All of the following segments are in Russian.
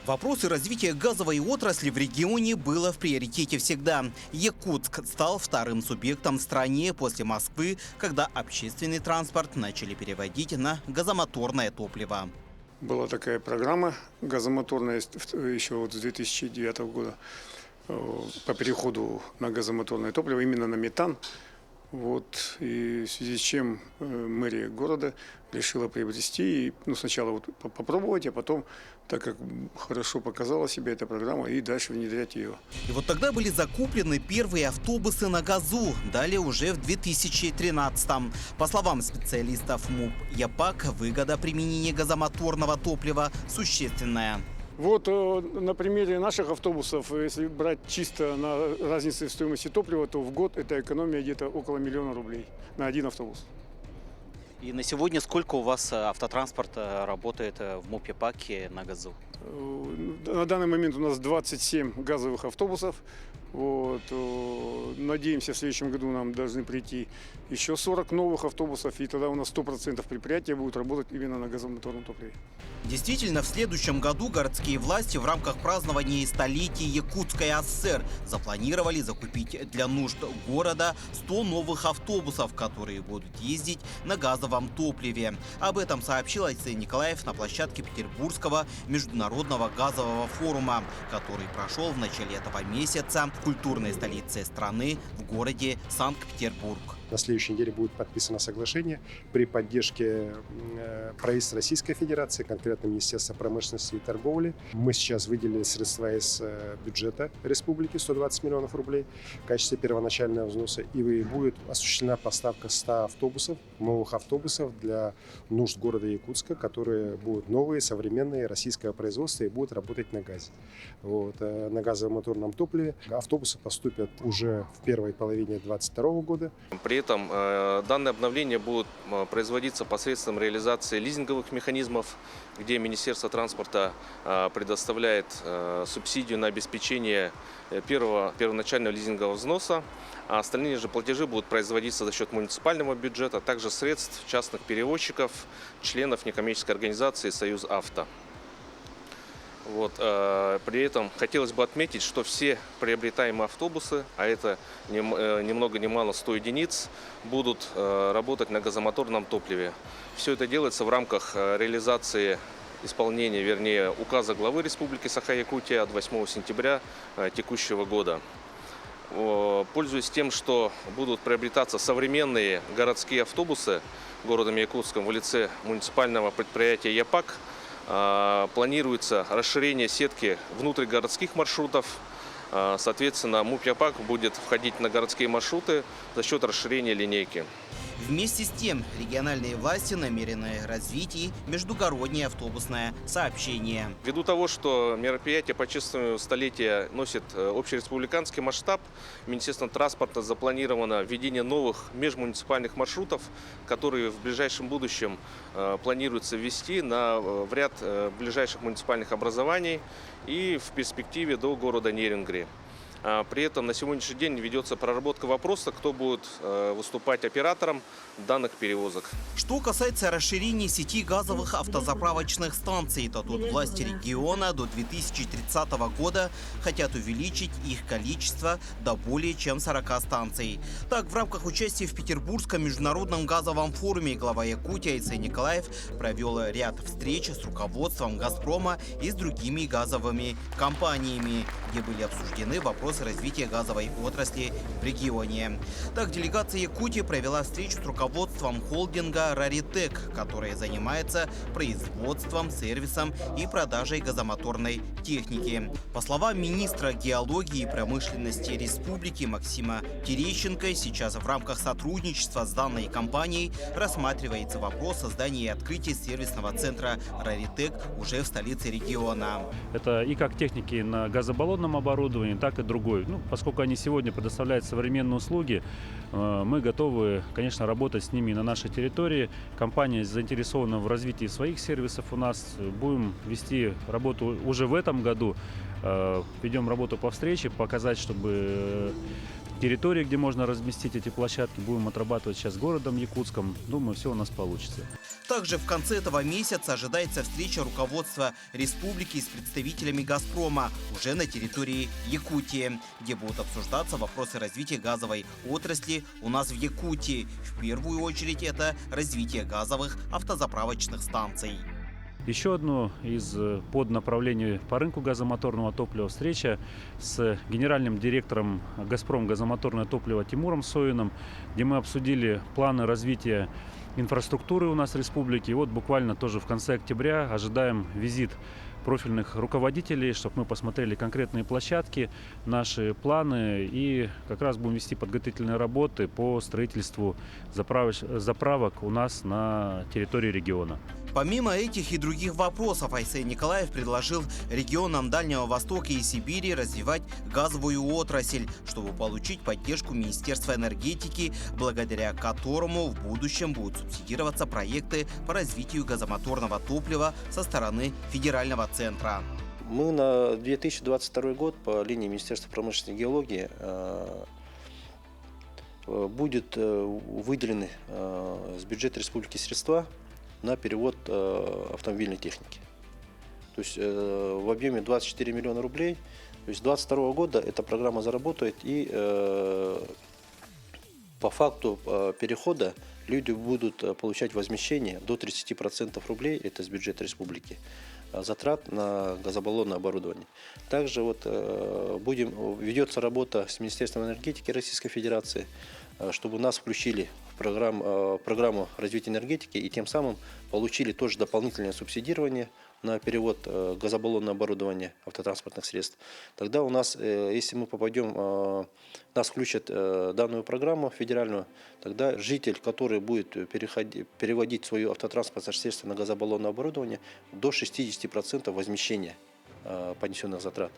Вопросы развития газовой отрасли в регионе было в приоритете всегда. Якутск стал вторым субъектом в стране после Москвы, когда общественный транспорт начали переводить на газомоторное топливо. Была такая программа газомоторная еще вот с 2009 года по переходу на газомоторное топливо, именно на метан. Вот, и в связи с чем мэрия города решила приобрести, сначала попробовать, а потом, так как хорошо показала себя эта программа, и дальше внедрять ее. И вот тогда были закуплены первые автобусы на газу, далее уже в 2013-м. По словам специалистов МУП «Япак», выгода применения газомоторного топлива существенная. Вот на примере наших автобусов, если брать чисто на разнице в стоимости топлива, то в год это экономия где-то около 1 000 000 рублей на один автобус. И на сегодня сколько у вас автотранспорт работает в МУП «Япаке» на газу? На данный момент у нас 27 газовых автобусов. Вот. Надеемся, в следующем году нам должны прийти еще 40 новых автобусов, и тогда у нас 100% предприятия будут работать именно на газомоторном топливе. Действительно, в следующем году городские власти в рамках празднования столетия Якутской ССР запланировали закупить для нужд города 100 новых автобусов, которые будут ездить на газовом топливе. Об этом сообщил Айсей Николаев на площадке Петербургского международного газового форума, который прошел в начале этого месяца в культурной столице страны в городе Санкт-Петербург. На следующей неделе будет подписано соглашение при поддержке правительства Российской Федерации, конкретно Министерства промышленности и торговли. Мы сейчас выделили средства из бюджета республики, 120 миллионов рублей в качестве первоначального взноса. И будет осуществлена поставка 100 автобусов, новых автобусов для нужд города Якутска, которые будут новые, современные, российского производства и будут работать на газе. Вот, на газомоторном топливе. Автобусы поступят уже в первой половине 2022 года. При этом данное обновление будет производиться посредством реализации лизинговых механизмов, где Министерство транспорта предоставляет субсидию на обеспечение первоначального лизингового взноса, а остальные же платежи будут производиться за счет муниципального бюджета, а также средств частных перевозчиков, членов некоммерческой организации «Союз Авто». Вот, при этом хотелось бы отметить, что все приобретаемые автобусы, а это ни много ни мало 100 единиц, будут работать на газомоторном топливе. Все это делается в рамках реализации исполнения, вернее, указа главы Республики Саха-Якутия от 8 сентября текущего года. Пользуясь тем, что будут приобретаться современные городские автобусы городом Якутском в лице муниципального предприятия «Япак», планируется расширение сетки внутригородских маршрутов. Соответственно, МУП «Япак» будет входить на городские маршруты за счет расширения линейки. Вместе с тем, региональные власти намерены развить и междугороднее автобусное сообщение. Ввиду того, что мероприятие по чествованию столетия носит общереспубликанский масштаб, Министерством транспорта запланировано введение новых межмуниципальных маршрутов, которые в ближайшем будущем планируется ввести в ряд ближайших муниципальных образований и в перспективе до города Нерюнгри. При этом на сегодняшний день ведется проработка вопроса, кто будет выступать оператором данных перевозок. Что касается расширения сети газовых автозаправочных станций, то тут власти региона до 2030 года хотят увеличить их количество до более чем 40 станций. Так, в рамках участия в Петербургском международном газовом форуме глава Якутии Айсей Николаев провел ряд встреч с руководством «Газпрома» и с другими газовыми компаниями, где были обсуждены вопросы развития газовой отрасли в регионе. Так, делегация Якутии провела встречу с руководством холдинга «Раритек», который занимается производством, сервисом и продажей газомоторной техники. По словам министра геологии и промышленности республики Максима Терещенко, сейчас в рамках сотрудничества с данной компанией рассматривается вопрос создания и открытия сервисного центра «Раритек» уже в столице региона. Это и как техники на газобаллонном оборудовании, так и другой. Поскольку они сегодня предоставляют современные услуги, мы готовы, конечно, работать с ними на нашей территории. Компания заинтересована в развитии своих сервисов у нас. Будем вести работу уже в этом году. Ведем работу по встрече, показать, чтобы территории, где можно разместить эти площадки. Будем отрабатывать сейчас с городом Якутском. Думаю, все у нас получится. Также в конце этого месяца ожидается встреча руководства республики с представителями «Газпрома» уже на территории Якутии, где будут обсуждаться вопросы развития газовой отрасли у нас в Якутии. В первую очередь это развитие газовых автозаправочных станций. Еще одно из поднаправлений по рынку газомоторного топлива встреча с генеральным директором «Газпром» газомоторное топливо Тимуром Соиным, где мы обсудили планы развития инфраструктуры у нас в республике. И вот буквально тоже в конце октября ожидаем визит профильных руководителей, чтобы мы посмотрели конкретные площадки, наши планы и как раз будем вести подготовительные работы по строительству заправок у нас на территории региона. Помимо этих и других вопросов, Айсей Николаев предложил регионам Дальнего Востока и Сибири развивать газовую отрасль, чтобы получить поддержку Министерства энергетики, благодаря которому в будущем будут субсидироваться проекты по развитию газомоторного топлива со стороны федерального центра. Мы на 2022 год по линии Министерства промышленности и геологии будет выделены с бюджета республики средства на перевод автомобильной техники. То есть в объеме 24 миллиона рублей. То есть с 2022 года эта программа заработает, и по факту перехода люди будут получать возмещение до 30% рублей, это с бюджета республики, затрат на газобаллонное оборудование. Также ведется работа с Министерством энергетики Российской Федерации, чтобы нас включили в программу развития энергетики и тем самым получили тоже дополнительное субсидирование на перевод газобаллонного оборудования автотранспортных средств. Тогда у нас, если мы попадем, нас включат данную программу федеральную, тогда житель, который будет переводить свое автотранспортное средство на газобаллонное оборудование, до 60% возмещения понесенных затрат.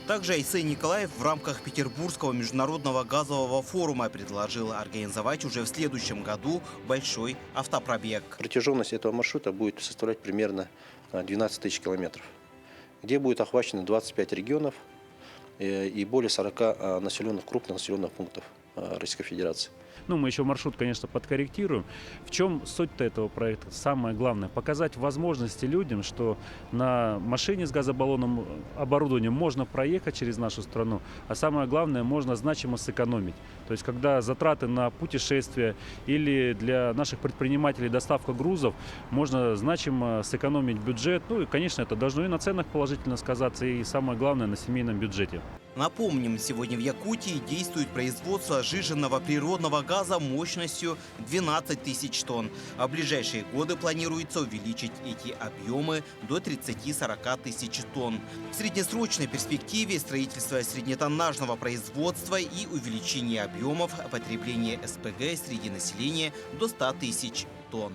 Также Айсей Николаев в рамках Петербургского международного газового форума предложил организовать уже в следующем году большой автопробег. Протяженность этого маршрута будет составлять примерно 12 тысяч километров, где будет охвачено 25 регионов и более 40 крупных населенных пунктов Российской Федерации. Ну, мы еще маршрут, конечно, подкорректируем. В чем суть-то этого проекта? Самое главное – показать возможности людям, что на машине с газобаллонным оборудованием можно проехать через нашу страну, а самое главное – можно значимо сэкономить. То есть, когда затраты на путешествия или для наших предпринимателей доставка грузов, можно значимо сэкономить бюджет. Ну и, конечно, это должно и на ценах положительно сказаться, и самое главное – на семейном бюджете. Напомним, сегодня в Якутии действует производство сжиженного природного газа мощностью 12 тысяч тонн. А в ближайшие годы планируется увеличить эти объемы до 30-40 тысяч тонн. В среднесрочной перспективе строительство среднетоннажного производства и увеличение объемов потребления СПГ среди населения до 100 тысяч тонн.